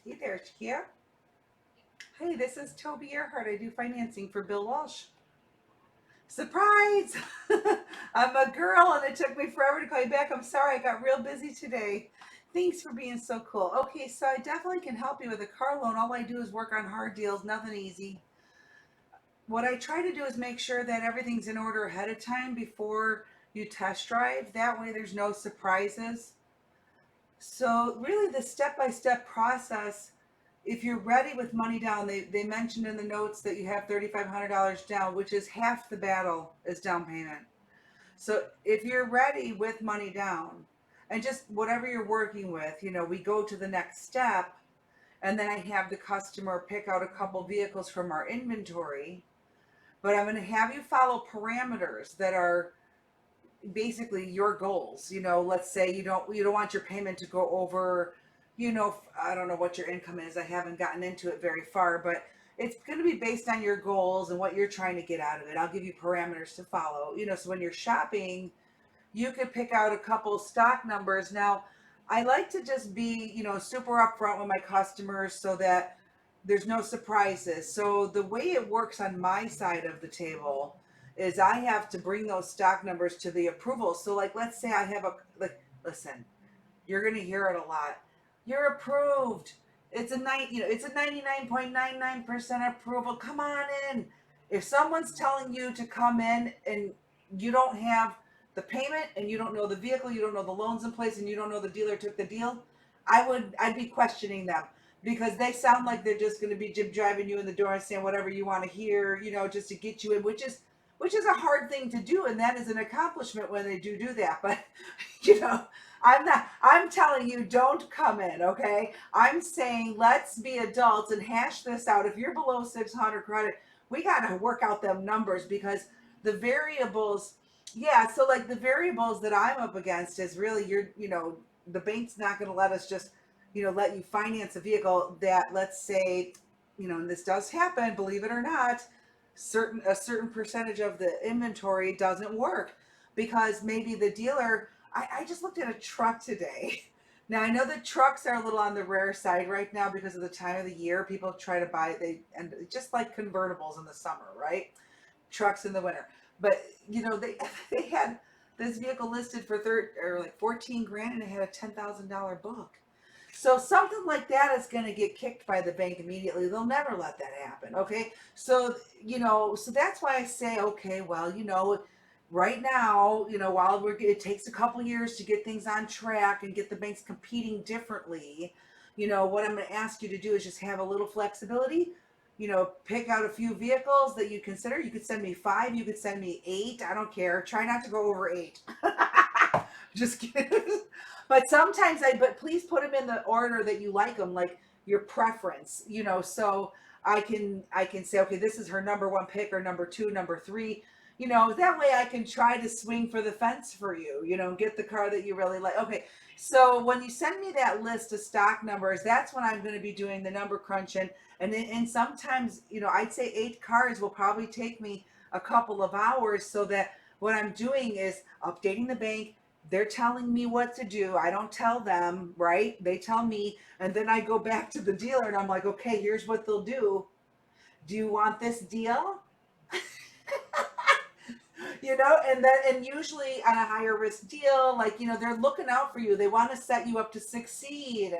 Hey there, Shakia. Hey, this is Toby Earhart. I do financing for Bill Walsh. Surprise! I'm a girl and it took me forever to call you back. I'm sorry, I got real busy today. Thanks for being so cool. Okay, so I definitely can help you with a car loan. All I do is work on hard deals, nothing easy. What I try to do is make sure that everything's in order ahead of time before you test drive. That way, there's no surprises. So, really, the step by step process, if you're ready with money down, they mentioned in the notes that you have $3,500 down, which is half the battle is down payment. So, if you're ready with money down and just whatever you're working with, we go to the next step. And then I have the customer pick out a couple vehicles from our inventory. But I'm going to have you follow parameters that are basically your goals. Let's say you don't want your payment to go over, I don't know what your income is. I haven't gotten into it very far, but it's going to be based on your goals and what you're trying to get out of it. I'll give you parameters to follow. So when you're shopping, you could pick out a couple stock numbers. Now, I like to just be, super upfront with my customers so that there's no surprises. So the way it works on my side of the table is I have to bring those stock numbers to the approval. So like let's say I have listen, you're going to hear it a lot. You're approved. It's a 99.99% approval. Come on in. If someone's telling you to come in and you don't have the payment and you don't know the vehicle, you don't know the loans in place and you don't know the dealer took the deal, I'd be questioning them because they sound like they're just going to be jib driving you in the door and saying whatever you want to hear, just to get you in, which is a hard thing to do, and that is an accomplishment when they do that. But you know, I'm telling you, don't come in, okay? I'm saying let's be adults and hash this out. If you're below 600 credit, we got to work out them numbers because the variables, yeah, so like the variables that I'm up against is really the bank's not going to let us just, let you finance a vehicle that, let's say, and this does happen, believe it or not, a certain percentage of the inventory doesn't work because maybe the dealer, I just looked at a truck today. Now I know that trucks are a little on the rare side right now because of the time of the year. People try to buy and just like convertibles in the summer, right? Trucks in the winter. But they they had this vehicle listed for or like 14 grand and it had a $10,000 book. So something like that is going to get kicked by the bank immediately. They'll never let that happen. Okay. So, so that's why I say, okay, well, right now, while it takes a couple years to get things on track and get the banks competing differently, what I'm going to ask you to do is just have a little flexibility. Pick out a few vehicles that you consider. You could send me 5, you could send me 8. I don't care. Try not to go over 8. Just kidding. But please put them in the order that you like them, like your preference, so I can say, okay, this is her number one pick or number 2, number 3, that way I can try to swing for the fence for you, get the car that you really like. Okay. So when you send me that list of stock numbers, that's when I'm going to be doing the number crunching. And sometimes, I'd say 8 cars will probably take me a couple of hours so that what I'm doing is updating the bank. They're telling me what to do. I don't tell them, right? They tell me. And then I go back to the dealer and I'm like, okay, here's what they'll do. Do you want this deal? And usually on a higher risk deal, like, they're looking out for you. They want to set you up to succeed.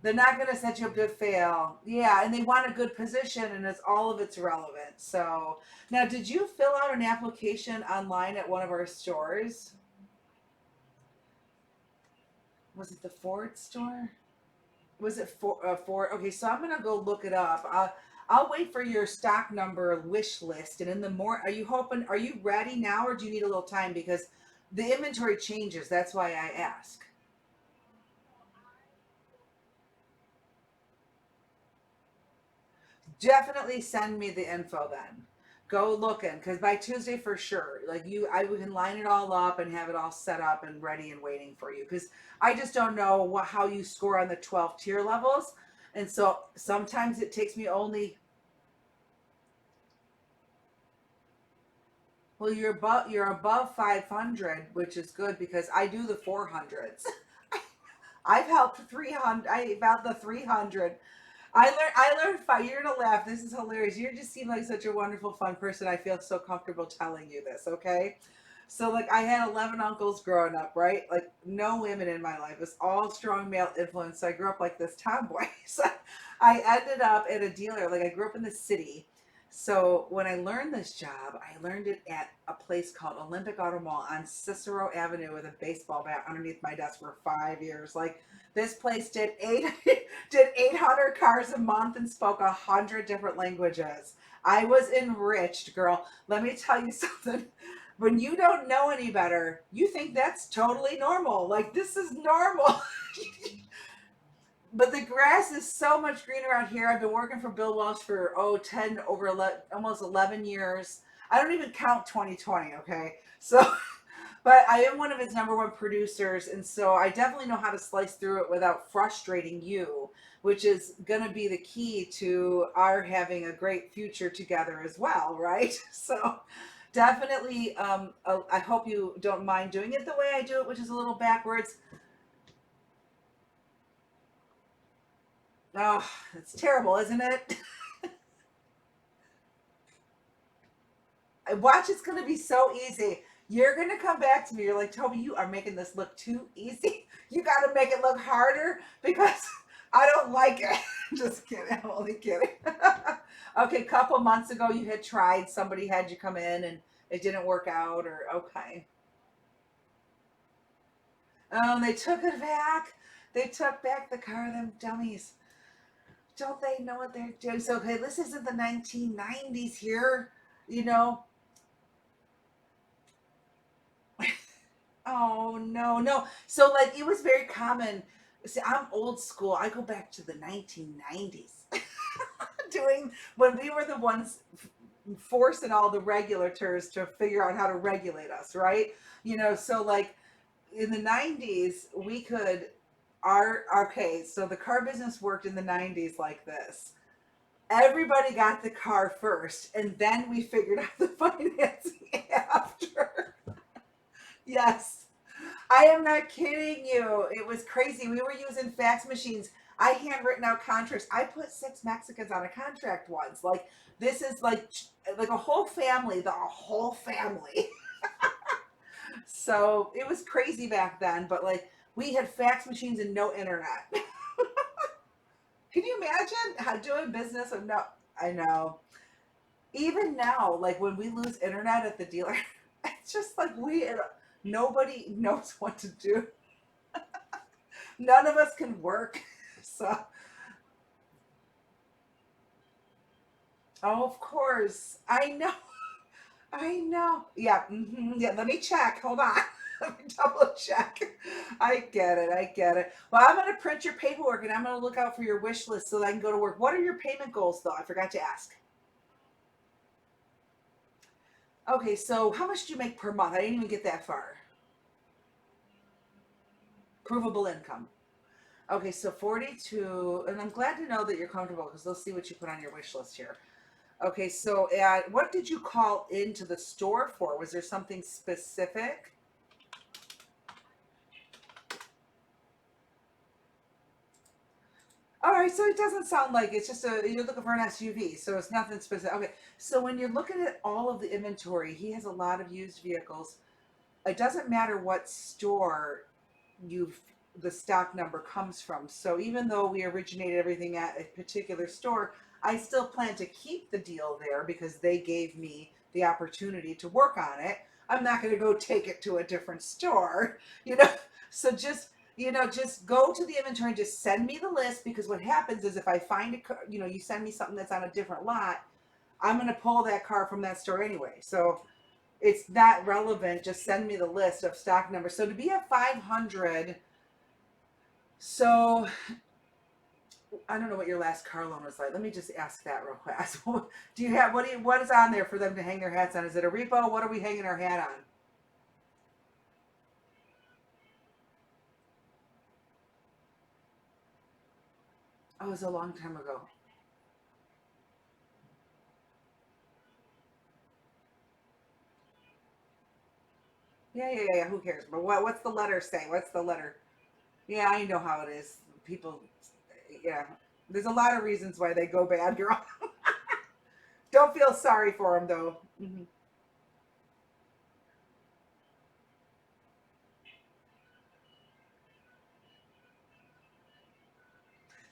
They're not going to set you up to fail. Yeah, and they want a good position, and it's all of it's relevant. So now, did you fill out an application online at one of our stores? Was it the Ford store? Was it Ford? Okay, so I'm gonna go look it up. I'll wait for your stock number wish list, and in the more, are you hoping? Are you ready now, or do you need a little time because the inventory changes? That's why I ask. Definitely send me the info then. Go looking because by Tuesday for sure. Like I can line it all up and have it all set up and ready and waiting for you because I just don't know how you score on the 12 tier levels, and so sometimes it takes me only. Well, you're above 500, which is good because I do the 400s. I've helped 300. I about the 300. I learned five. You're gonna laugh. This is hilarious. You just seem like such a wonderful, fun person. I feel so comfortable telling you this. Okay, so like I had 11 uncles growing up, right? Like no women in my life. It was all strong male influence. So I grew up like this tomboy. So I ended up at a dealer. Like I grew up in the city. So when I learned this job, I learned it at a place called Olympic Auto Mall on Cicero Avenue with a baseball bat underneath my desk for 5 years. Like this place did eight did 800 cars a month and spoke 100 different languages. I was enriched, girl. Let me tell you something. When you don't know any better, you think that's totally normal. Like this is normal. But the grass is so much greener out here. I've been working for Bill Welsh for 10 over 11, almost 11 years. I don't even count 2020, okay? So but I am one of his number one producers, and so I definitely know how to slice through it without frustrating you, which is going to be the key to our having a great future together as well, right? So definitely, I hope you don't mind doing it the way I do it, which is a little backwards. Oh, it's terrible, isn't it? Watch, it's going to be so easy. You're going to come back to me. You're like, Toby, you are making this look too easy. You got to make it look harder because I don't like it. Just kidding. I'm only kidding. Okay, a couple months ago, you had tried, somebody had you come in and it didn't work out, or okay. Oh, they took it back. They took back the car, them dummies. Don't they know what they're doing? So, okay, this isn't the 1990s here, you know. Oh no, no. So like it was very common. See, I'm old school. I go back to the 1990s. Doing when we were the ones forcing all the regulators to figure out how to regulate us, right? So like in the 90s, we could our okay, so the car business worked in the 90s like this. Everybody got the car first, and then we figured out the financing after. Yes. I am not kidding you. It was crazy. We were using fax machines. I handwritten out contracts. I put 6 Mexicans on a contract once. Like this is like a whole family, the whole family. So it was crazy back then. But like we had fax machines and no internet. Can you imagine how doing business with no? I know. Even now, like when we lose internet at the dealer, it's just like nobody knows what to do. None of us can work. So, oh, of course. I know. I know. Yeah. Yeah. Let me check. Hold on. Let me double check. I get it. I get it. Well, I'm going to print your paperwork and I'm going to look out for your wish list so that I can go to work. What are your payment goals, though? I forgot to ask. Okay. So, how much do you make per month? I didn't even get that far. Provable income. Okay. So, 42. And I'm glad to know that you're comfortable because let's see what you put on your wish list here. Okay, so what did you call into the store for? Was there something specific? All right, so it doesn't sound like it's just you're looking for an SUV, so it's nothing specific. Okay, so when you're looking at all of the inventory, he has a lot of used vehicles. It doesn't matter what store you've the stock number comes from. So even though we originated everything at a particular store, I still plan to keep the deal there because they gave me the opportunity to work on it. I'm not going to go take it to a different store, you know. So just go to the inventory and just send me the list because what happens is if I find you send me something that's on a different lot, I'm going to pull that car from that store anyway. So it's not relevant. Just send me the list of stock numbers. So to be at 500, so I don't know what your last car loan was like. Let me just ask that real fast. Do you have what is on there for them to hang their hats on? Is it a repo? What are we hanging our hat on? Oh, it was a long time ago. Yeah, yeah, yeah. Who cares? But what's the letter say? What's the letter? Yeah, I know how it is. People, yeah. There's a lot of reasons why they go bad, girl. Don't feel sorry for them, though.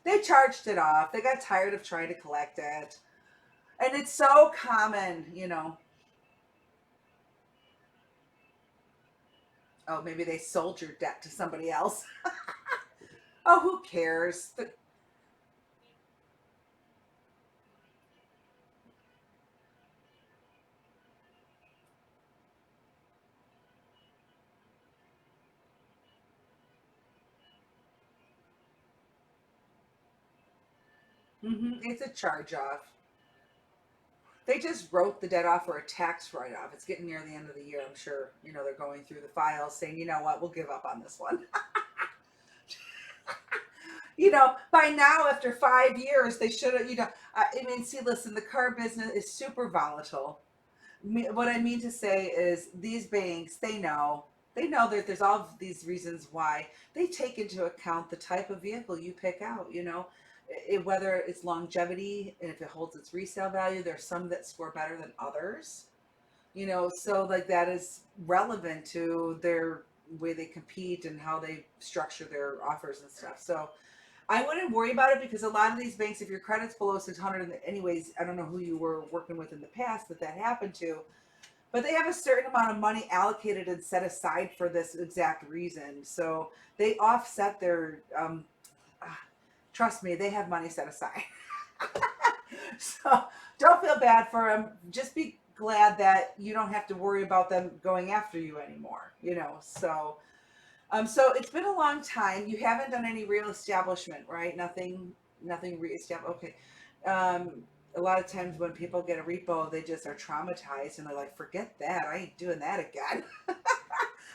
They charged it off. They got tired of trying to collect it. And it's so common. Oh, maybe they sold your debt to somebody else. Oh, who cares? It's a charge off. They just wrote the debt off for a tax write off. It's getting near the end of the year, I'm sure. They're going through the files saying, you know what, we'll give up on this one. By now, after 5 years, they should have, I mean, see, listen, the car business is super volatile. What I mean to say is these banks, they know that there's all of these reasons why they take into account the type of vehicle you pick out, whether it's longevity and if it holds its resale value. There's some that score better than others, so like that is relevant to their way they compete and how they structure their offers and stuff. So I wouldn't worry about it because a lot of these banks, if your credit's below 600, anyways, I don't know who you were working with in the past that happened to, but they have a certain amount of money allocated and set aside for this exact reason. So they offset their, ah, trust me, they have money set aside. So don't feel bad for them. Just be glad that you don't have to worry about them going after you anymore. So it's been a long time. You haven't done any real establishment, right? Nothing reestablished. Okay. Um, a lot of times when people get a repo, they just are traumatized and they're like, forget that. I ain't doing that again.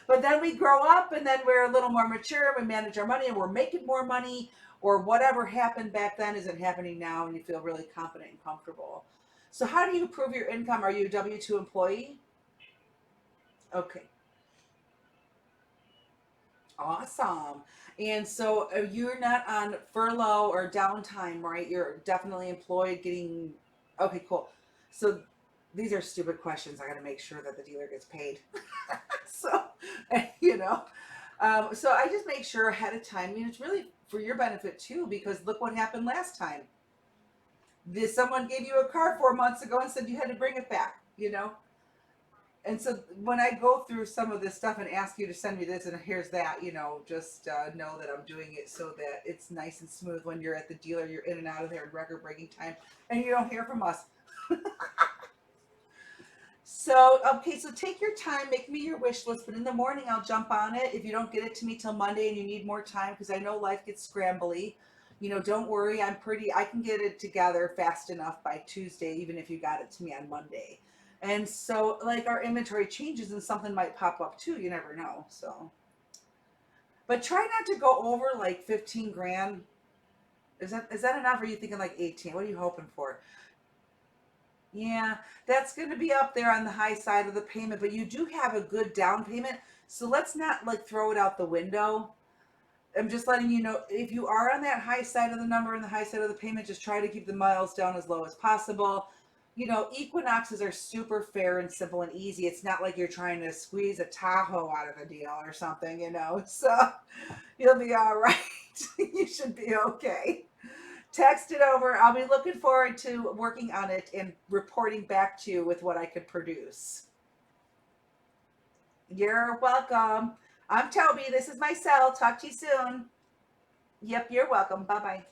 But then we grow up and then we're a little more mature. We manage our money and we're making more money, or whatever happened back then isn't happening now, and you feel really confident and comfortable. So, how do you prove your income? Are you a W 2 employee? Okay. Awesome. And so you're not on furlough or downtime, right? You're definitely employed getting. Okay, cool. So these are stupid questions. I got to make sure that the dealer gets paid. So, you know, so I just make sure ahead of time. I mean, it's really for your benefit too, because look what happened last time. Someone gave you a car 4 months ago and said you had to bring it back. And so when I go through some of this stuff and ask you to send me this and here's that, just know that I'm doing it so that it's nice and smooth when you're at the dealer. You're in and out of there in record breaking time, and you don't hear from us. So, okay, so take your time, make me your wish list, but in the morning I'll jump on it. If you don't get it to me till Monday and you need more time, because I know life gets scrambly, don't worry. I can get it together fast enough by Tuesday, even if you got it to me on Monday. And so, like, our inventory changes and something might pop up too. You never know. So, but try not to go over like 15 grand. Is that enough? Or are you thinking like 18? What are you hoping for? Yeah, that's going to be up there on the high side of the payment, but you do have a good down payment. So let's not like throw it out the window. I'm just letting you know if you are on that high side of the number and the high side of the payment, just try to keep the miles down as low as possible. Equinoxes are super fair and simple and easy. It's not like you're trying to squeeze a Tahoe out of a deal or something. So you'll be all right. You should be okay. Text it over. I'll be looking forward to working on it and reporting back to you with what I could produce. You're welcome. I'm Toby. This is my cell. Talk to you soon. Yep, you're welcome. Bye bye.